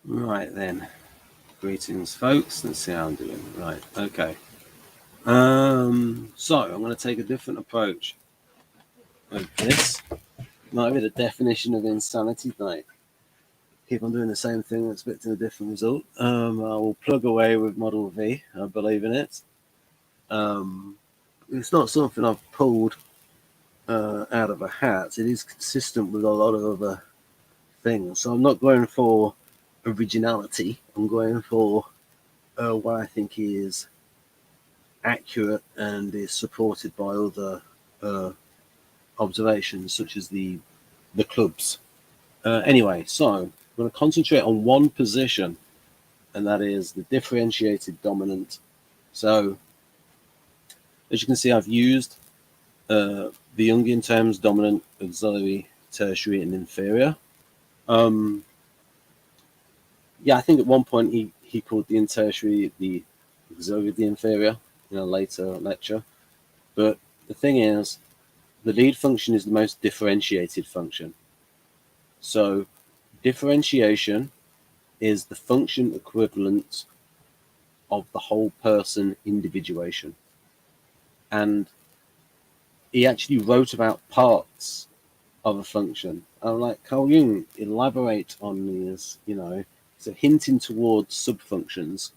Right then. Greetings, folks. Let's see how I'm doing. Right. Okay. So I'm going to take a different approach with this. Might be the definition of insanity. Like, keep on doing the same thing, expecting a different result. I will plug away with Model V. I believe in it. It's not something I've pulled out of a hat. It is consistent with a lot of other things. So I'm not going for originality. I'm going for what I think is accurate and is supported by other observations, such as the clubs. Anyway, so I'm going to concentrate on one position, and that is the differentiated dominant. So, as you can see, I've used the Jungian terms dominant, auxiliary, tertiary, and inferior. Yeah, I think at one point he called the tertiary the auxiliary, the inferior, in a later lecture. But the thing is, the lead function is the most differentiated function. So differentiation is the function equivalent of the whole person individuation. And he actually wrote about parts of a function. I'm like, Carl Jung, elaborate on these, so hinting towards subfunctions.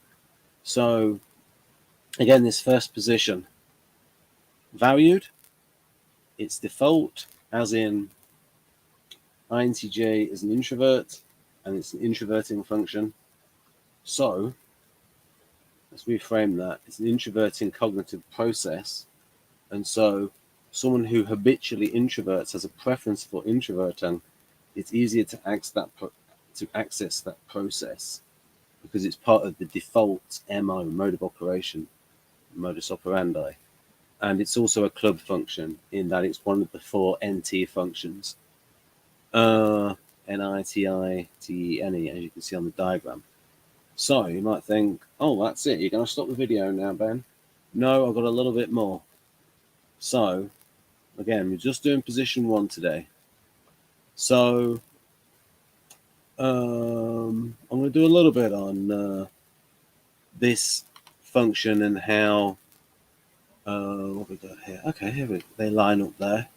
So again, this first position, valued, its default, as in INTJ is an introvert, and it's an introverting function. So let's reframe that. It's an introverting cognitive process. And so someone who habitually introverts has a preference for introverting. It's easier to access that process because it's part of the default MO, mode of operation, modus operandi. And it's also a club function in that it's one of the 4 NT functions. NITI, TENE, as you can see on the diagram. So you might think, oh, that's it. You're going to stop the video now, Ben? No, I've got a little bit more. So, again, we're just doing position 1 today. So, I'm going to do a little bit on this function and how, what we got here? Okay, here they line up there.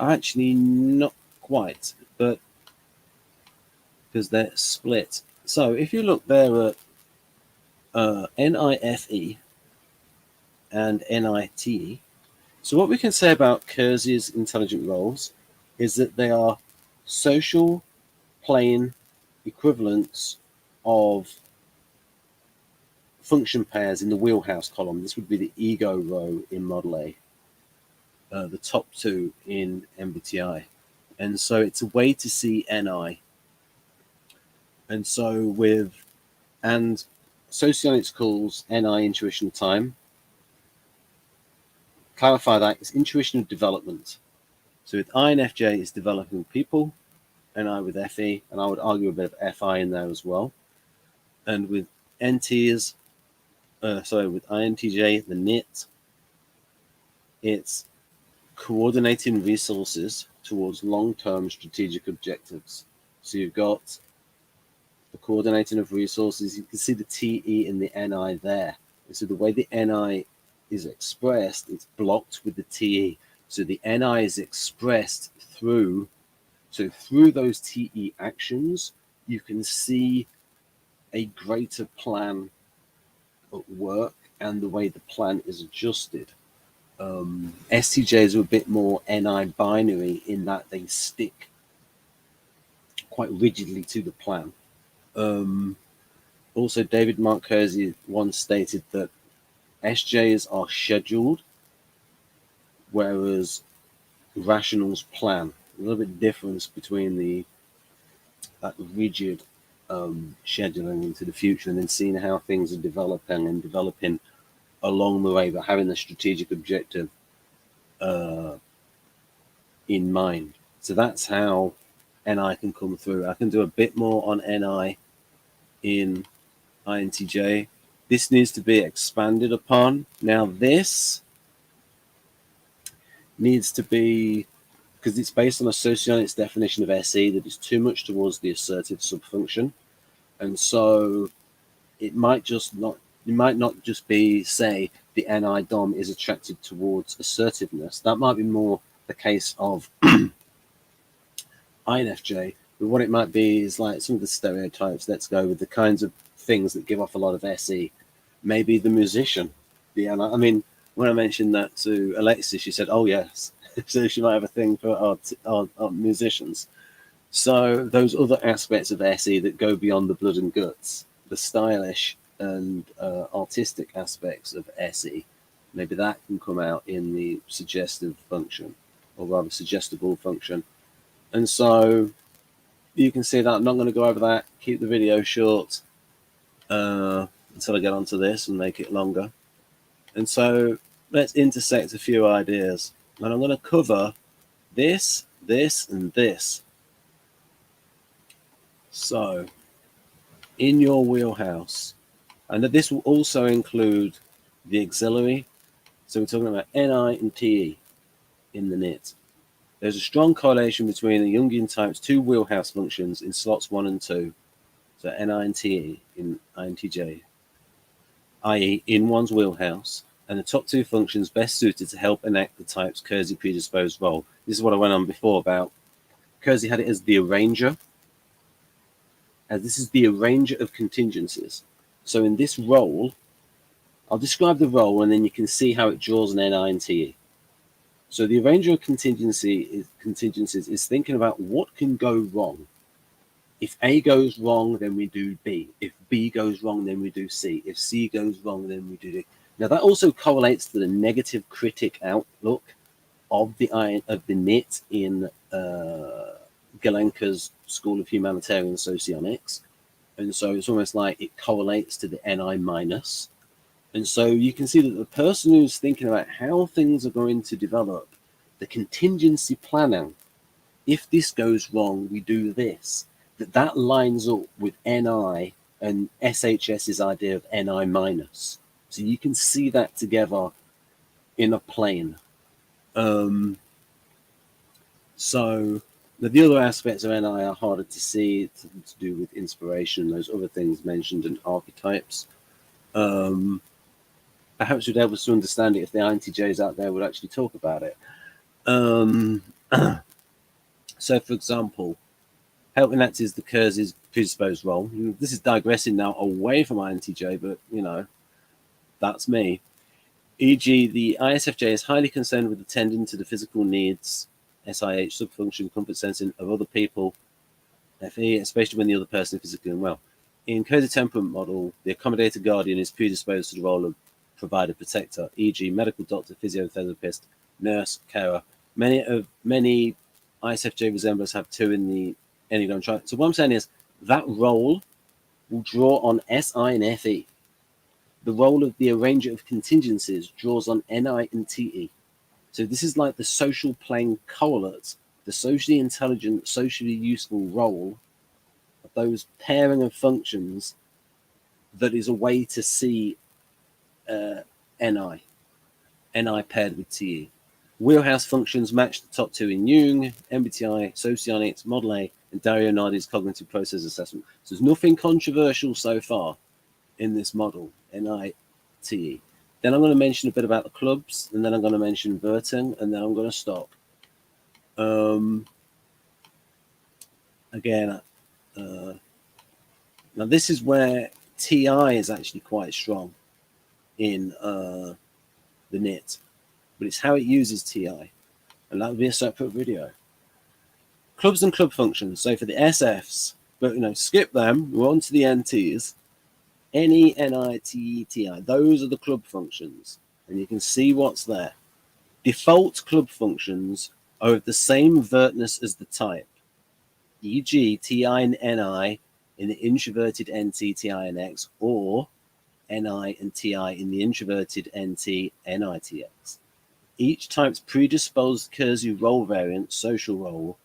Actually, not quite, but because they're split. So, if you look there at NIFE and NITE, so what we can say about Kersey's intelligent roles is that they are social plane equivalents of function pairs in the wheelhouse column. This would be the ego row in Model A, the top 2 in MBTI. And so it's a way to see NI. And so and Socionics calls NI intuition time. Clarify that it's intuition of development. So with INFJ, it's developing people, NI with FE, and I would argue a bit of FI in there as well. And with NTs, with INTJ, the NIT, it's coordinating resources towards long-term strategic objectives. So you've got the coordinating of resources. You can see the TE in the NI there. And so the way the NI is expressed, it's blocked with the TE. So the NI is expressed through those TE actions, you can see a greater plan at work and the way the plan is adjusted. STJs are a bit more NI binary in that they stick quite rigidly to the plan. Also, David Mark Kersey once stated that SJs are scheduled, whereas rationals plan. A little bit difference between that rigid scheduling into the future and then seeing how things are developing along the way, but having the strategic objective in mind. So that's how NI can come through. I can do a bit more on NI in INTJ. This needs to be expanded upon. Now this needs to be, because it's based on a Socionics definition of SE that is too much towards the assertive subfunction. And so it might not just be, say, the NI Dom is attracted towards assertiveness. That might be more the case of INFJ. But what it might be is like some of the stereotypes. Let's go with the kinds of things that give off a lot of SE. Maybe the musician. I mean, when I mentioned that to Alexis, she said, "Oh yes," so she might have a thing for our musicians. So those other aspects of SE that go beyond the blood and guts, the stylish and artistic aspects of SE, maybe that can come out in the suggestive function, or rather suggestible function. And so you can see that I'm not going to go over that. Keep the video short until I get onto this and make it longer. And so let's intersect a few ideas. And I'm going to cover this, this, and this. So in your wheelhouse, and this will also include the auxiliary. So we're talking about NI and TE in the NIT. There's a strong correlation between the Jungian type's two wheelhouse functions in slots 1 and 2, so NI and TE in INTJ, i.e. in one's wheelhouse, and the top two functions best suited to help enact the type's Kersey predisposed role. This is what I went on before about. Kersey had it as the arranger, as this is the arranger of contingencies. So in this role, I'll describe the role and then you can see how it draws an NI and TE. So the arranger of contingencies is thinking about what can go wrong. If A goes wrong, then we do B. If B goes wrong, then we do C. If C goes wrong, then we do D. Now that also correlates to the negative critic outlook of the NIT in Galenka's School of Humanitarian Socionics. And so it's almost like it correlates to the NI minus. And so you can see that the person who's thinking about how things are going to develop, the contingency planning, if this goes wrong, we do this, that lines up with NI and SHS's idea of NI minus. So you can see that together in a plane. So the other aspects of NI are harder to see, to do with inspiration, those other things mentioned, and archetypes. Perhaps you'd be able to understand it if the INTJs out there would actually talk about it. So, for example, helping act is the Kersey's predisposed role. This is digressing now away from INTJ, but, you know, that's me. E.g., the ISFJ is highly concerned with attending to the physical needs, SIH, subfunction, comfort sensing of other people, FE, especially when the other person is physically unwell. In Kersey temperament model, the accommodator guardian is predisposed to the role of provider protector, e.g., medical doctor, physiotherapist, nurse, carer. Many ISFJ resemblers have two in the Enneagram chart. So what I'm saying is that role will draw on SI and FE. The role of the arranger of contingencies draws on NI and TE. So this is like the social plane correlates, the socially intelligent, socially useful role of those pairing of functions that is a way to see NI paired with TE. Wheelhouse functions match the top two in Jung, MBTI, Socionics, Model A, and Dario Nardi's cognitive process assessment. So there's nothing controversial so far in this model, NI, TE. Then I'm going to mention a bit about the clubs, and then I'm going to mention Verting, and then I'm going to stop. Again, now this is where TI is actually quite strong in the NIT, but it's how it uses TI, and that would be a separate video. Clubs and club functions. So for the SFs, but you know, skip them. We're on to the NTs. NE, NI, TE, TI. Those are the club functions, and you can see what's there. Default club functions are of the same vertness as the type, e.g., TI and NI in the introverted NT, TI and X, or NI and TI in the introverted NT, NITX. Each type's predisposed Kersey role variant, social role,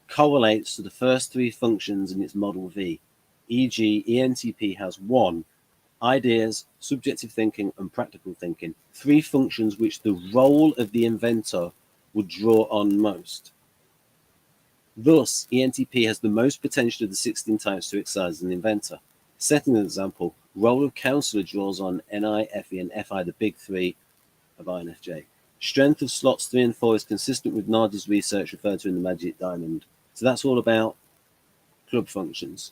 correlates to the first three functions in its model V. E.g., ENTP has 1, ideas, subjective thinking, and practical thinking, 3 functions which the role of the inventor would draw on most. Thus, ENTP has the most potential of the 16 types to excel as an inventor. Setting an example, role of counselor draws on NI, FE, and FI, the big three of INFJ. Strength of slots 3 and 4 is consistent with Nardi's research referred to in the Magic Diamond. So that's all about club functions.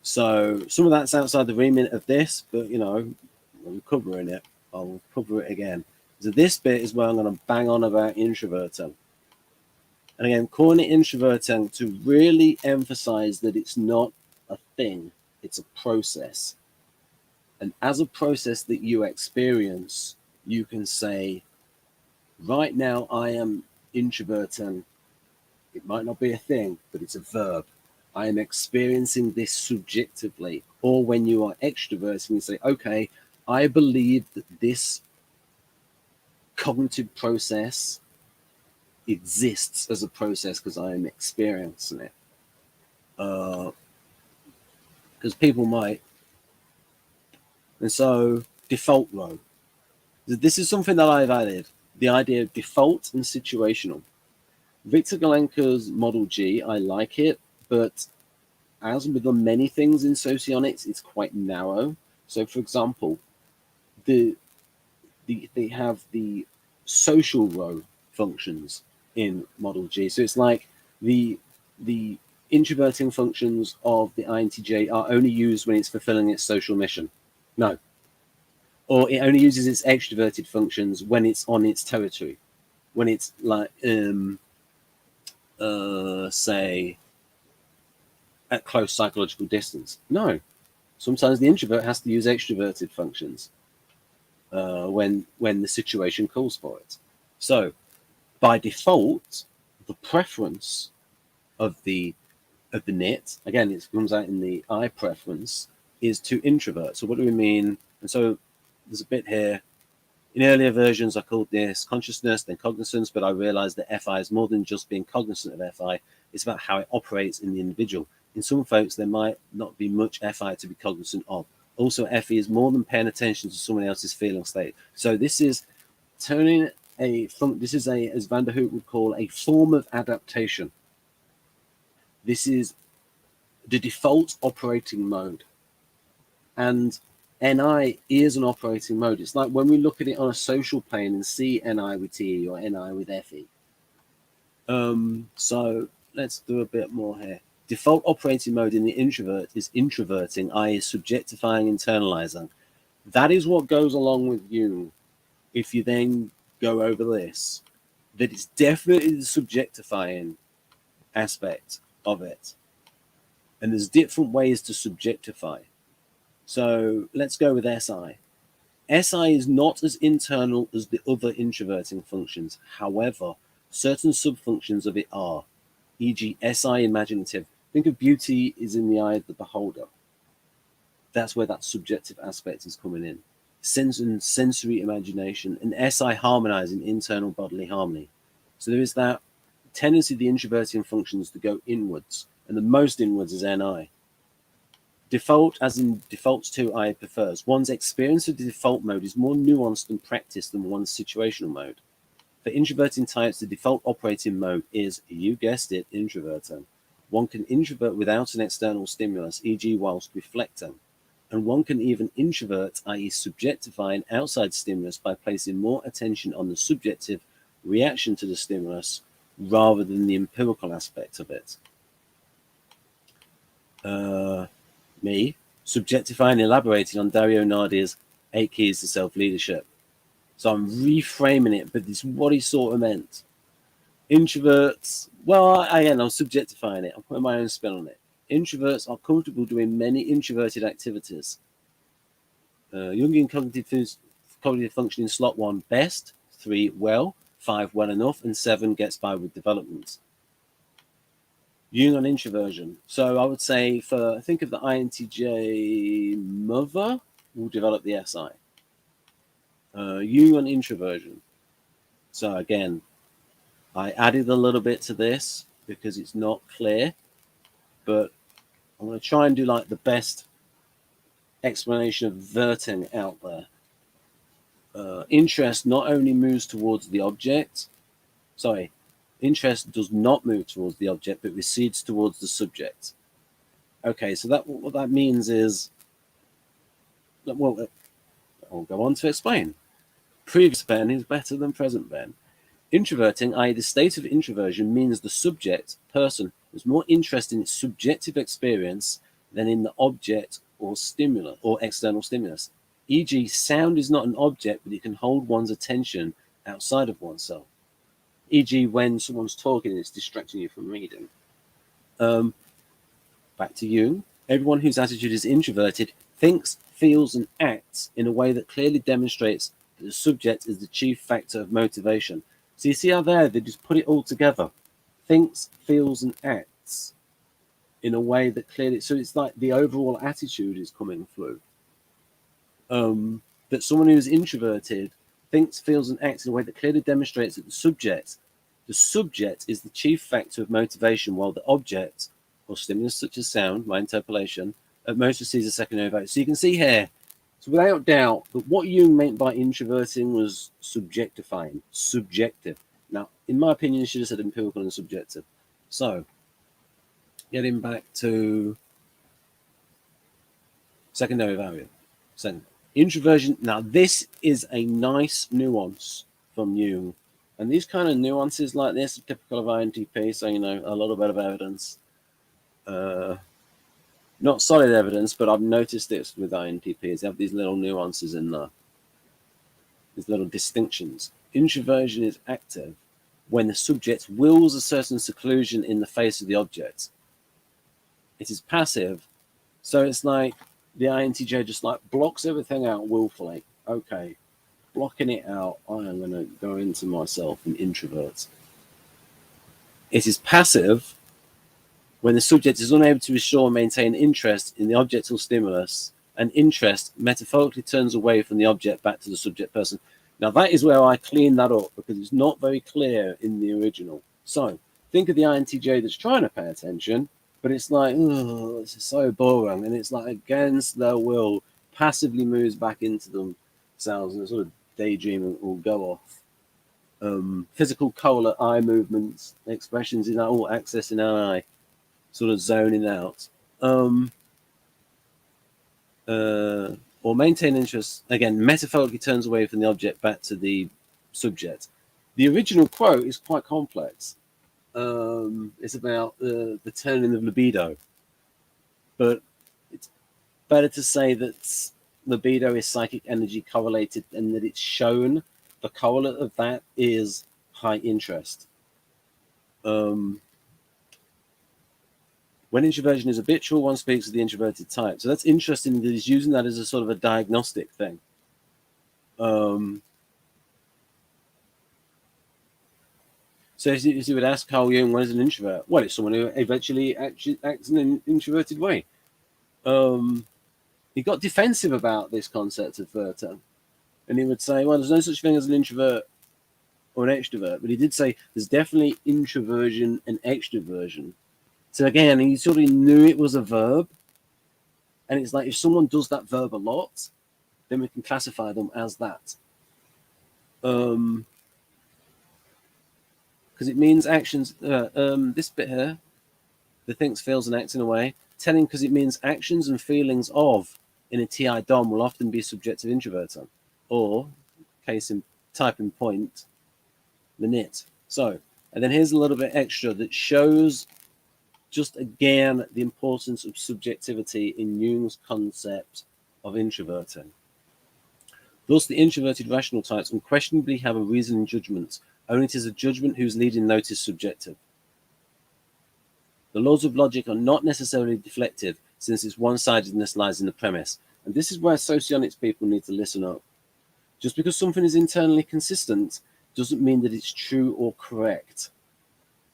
So some of that's outside the remit of this, but you know, I'm covering it. I'll cover it again. So this bit is where I'm going to bang on about introverting. And again, calling it introverting to really emphasize that it's not a thing, it's a process. And as a process that you experience, you can say, right now I am introverting. It might not be a thing, but it's a verb. I am experiencing this subjectively. Or when you are extroverting, you say, okay, I believe that this cognitive process exists as a process because I am experiencing it. Because people might. And so default row. This is something that I've added. The idea of default and situational. Victor Galenka's Model G, I like it, but as with the many things in Socionics, it's quite narrow. So for example, they have the social row functions in Model G. So it's like the introverting functions of the INTJ are only used when it's fulfilling its social mission. No. Or it only uses its extroverted functions when it's on its territory. When it's like, say, at close psychological distance. No. Sometimes the introvert has to use extroverted functions when the situation calls for it. So by default, the preference of the NIT, again, it comes out in the I preference, is to introvert. So what do we mean? And so there's a bit here. In earlier versions, I called this consciousness, then cognizance, but I realized that FI is more than just being cognizant of FI. It's about how it operates in the individual. In some folks, there might not be much FI to be cognizant of. Also, FE is more than paying attention to someone else's feeling state. So this is turning this is as Van der Hoek would call, a form of adaptation. This is the default operating mode. And NI is an operating mode. It's like when we look at it on a social plane and see NI with TE or NI with FE. So let's do a bit more here. Default operating mode in the introvert is introverting, i.e. subjectifying, internalizing. That is what goes along with Jung. If you then go over this, that it's definitely the subjectifying aspect of it. And there's different ways to subjectify. So let's go with SI. SI is not as internal as the other introverting functions. However, certain subfunctions of it are, e.g. SI imaginative. Think of beauty is in the eye of the beholder. That's where that subjective aspect is coming in. Sense and sensory imagination, and SI harmonizing internal bodily harmony. So there is that tendency of the introverting functions to go inwards, and the most inwards is NI. Default, as in defaults to I prefers. One's experience of the default mode is more nuanced and practiced than one's situational mode. For introverting types, the default operating mode is, you guessed it, introverting. One can introvert without an external stimulus, e.g. whilst reflecting. And one can even introvert, i.e. subjectify an outside stimulus by placing more attention on the subjective reaction to the stimulus rather than the empirical aspect of it. Me, subjectifying, elaborating on Dario Nardi's 8 Keys to Self-Leadership. So I'm reframing it, but this is what he sort of meant. Introverts, well, again, I'm subjectifying it. I'm putting my own spin on it. Introverts are comfortable doing many introverted activities. Jungian cognitive functioning slot 1, best, 3, well, 5, well enough, and 7, gets by with development. Jung on introversion. So I would say think of the INTJ mother will develop the SI. Jung on introversion. So again, I added a little bit to this because it's not clear, but I'm going to try and do like the best explanation of verting out there. Interest not only moves towards the object, interest does not move towards the object, but recedes towards the subject. Okay, so that what that means is, well, I'll go on to explain. Previous Ben is better than present Ben. Introverting, i.e., the state of introversion, means the subject, person, is more interested in its subjective experience than in the object or stimulus or external stimulus. E.g., sound is not an object, but it can hold one's attention outside of oneself. E.g., when someone's talking and it's distracting you from reading. Back to Jung. Everyone whose attitude is introverted thinks, feels, and acts in a way that clearly demonstrates that the subject is the chief factor of motivation. So you see how there they just put it all together. Thinks, feels, and acts in a way that clearly, so it's like the overall attitude is coming through. That someone who's introverted thinks, feels, and acts in a way that clearly demonstrates that the subject is the chief factor of motivation, while the object or stimulus such as sound, my interpolation, at most receives a secondary value. So you can see here, so without doubt, that what Jung meant by introverting was subjectifying, subjective. Now, in my opinion, you should have said empirical and subjective. So, getting back to secondary value. Second, introversion. Now, this is a nice nuance from Jung. And these kind of nuances like this are typical of INTP, so, you know, a little bit of evidence. Not solid evidence, but I've noticed this with INTPs. They have these little nuances in there, these little distinctions. Introversion is active when the subject wills a certain seclusion in the face of the object. It is passive, so it's like the INTJ just like blocks everything out willfully. Okay, blocking it out, I am going to go into myself and introvert. It is passive when the subject is unable to restore and maintain interest in the object or stimulus, and interest metaphorically turns away from the object back to the subject person. Now, that is where I clean that up because it's not very clear in the original. So, think of the INTJ that's trying to pay attention, but it's like, oh, this is so boring. And it's like against their will, passively moves back into themselves and sort of daydreaming will go off. Physical color, eye movements, expressions in all access in our eye, sort of zoning out. Or maintain interest, again, metaphorically turns away from the object back to the subject. The original quote is quite complex. It's about the turning of libido. But it's better to say that libido is psychic energy correlated and that it's shown the correlate of that is high interest. When introversion is habitual, one speaks of the introverted type. So that's interesting that he's using that as a sort of a diagnostic thing. So if you would ask Carl Jung, what is an introvert? Well, it's someone who eventually acts in an introverted way. He got defensive about this concept of verter. And he would say, well, there's no such thing as an introvert or an extrovert. But he did say there's definitely introversion and extroversion. So again, he sort of knew it was a verb. And it's like if someone does that verb a lot, then we can classify them as that. Because it means actions. This bit here, the thinks, feels, and acts in a way. Telling because it means actions and feelings of in a TI DOM will often be subjective introverter. Or, case in type in point, the knit. So, and then here's a little bit extra that shows just again the importance of subjectivity in Jung's concept of introverting. Thus, the introverted rational types unquestionably have a reasoning judgment, only it is a judgment whose leading note is subjective. The laws of logic are not necessarily deflective, since its one-sidedness lies in the premise. And this is where socionics people need to listen up. Just because something is internally consistent doesn't mean that it's true or correct.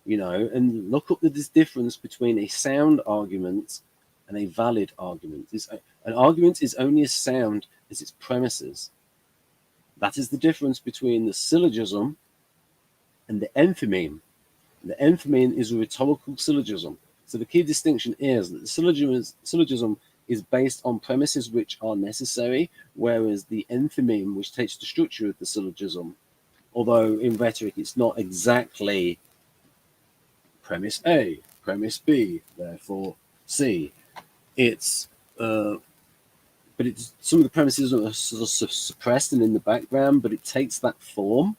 You know, and look up this difference between a sound argument and a valid argument. An argument is only as sound as its premises. That is the difference between the syllogism and the enthymeme. The enthymeme is a rhetorical syllogism. So the key distinction is that the syllogism is based on premises which are necessary, whereas the enthymeme, which takes the structure of the syllogism, although in rhetoric it's not exactly premise A, premise B, therefore C. it's but it's some of the premises are sort of suppressed and in the background, but it takes that form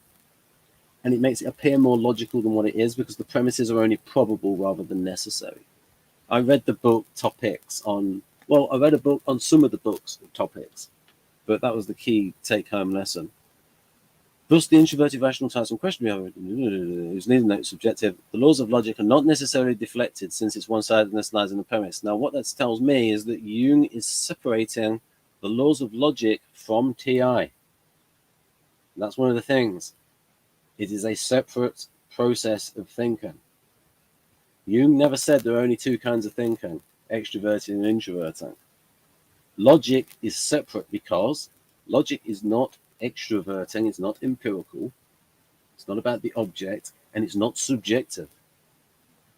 and it makes it appear more logical than what it is because the premises are only probable rather than necessary. I read the book Topics on, well, I read a book on some of the books Topics, but that was the key take-home lesson. Thus, the introverted rational types in question we have, whose neither note subjective, the laws of logic are not necessarily deflected since its one-sidedness lies in the premise. Now, what that tells me is that Jung is separating the laws of logic from TI. That's one of the things. It is a separate process of thinking. Jung never said there are only two kinds of thinking, extroverting and introverting. Logic is separate because logic is not extroverting, it's not empirical, it's not about the object, and it's not subjective.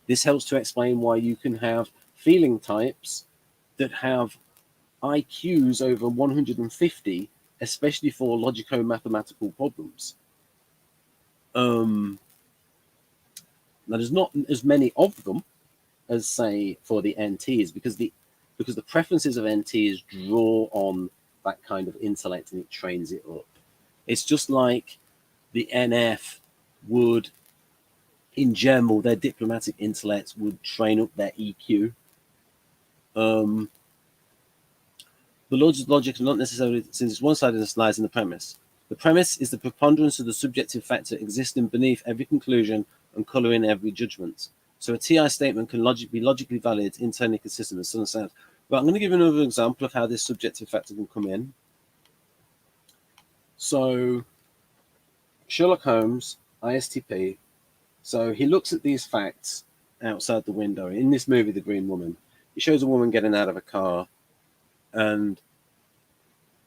This helps to explain why you can have feeling types that have IQs over 150, especially for logico-mathematical problems. Now, there's not as many of them as, say, for the NTs, because the preferences of NTs draw on that kind of intellect and it trains it up. It's just like the NF would, in general, their diplomatic intellect would train up their EQ. The laws of logic are not necessarily, since it's one-sidedness lies in the premise. The premise is the preponderance of the subjective factor existing beneath every conclusion and colouring every judgment. So a TI statement can be logically valid, internally consistent, as sun and sound. But I'm going to give another example of how this subjective factor can come in. So Sherlock Holmes, ISTP, so he looks at these facts outside the window. In this movie, The Green Woman, he shows a woman getting out of a car and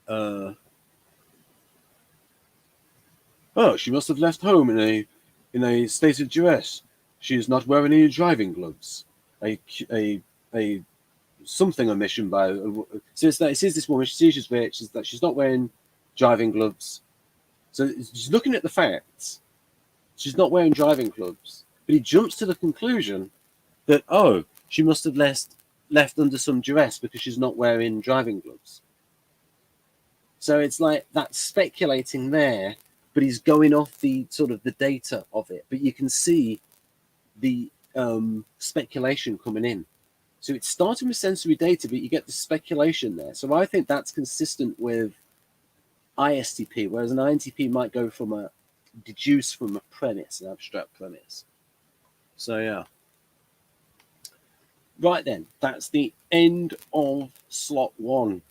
oh, she must have left home in a state of duress. She is not wearing any driving gloves. A something omission by. So it's that it sees this woman. She sees she's rich. That she's not wearing driving gloves. So she's looking at the facts. She's not wearing driving gloves, but he jumps to the conclusion that she must have left under some duress because she's not wearing driving gloves. So it's like that's speculating there, but he's going off the sort of the data of it. But you can see the speculation coming in. So it's starting with sensory data, but you get the speculation there. So I think that's consistent with ISTP, whereas an INTP might go from deduce from a premise, an abstract premise. So yeah. Right then, that's the end of slot 1.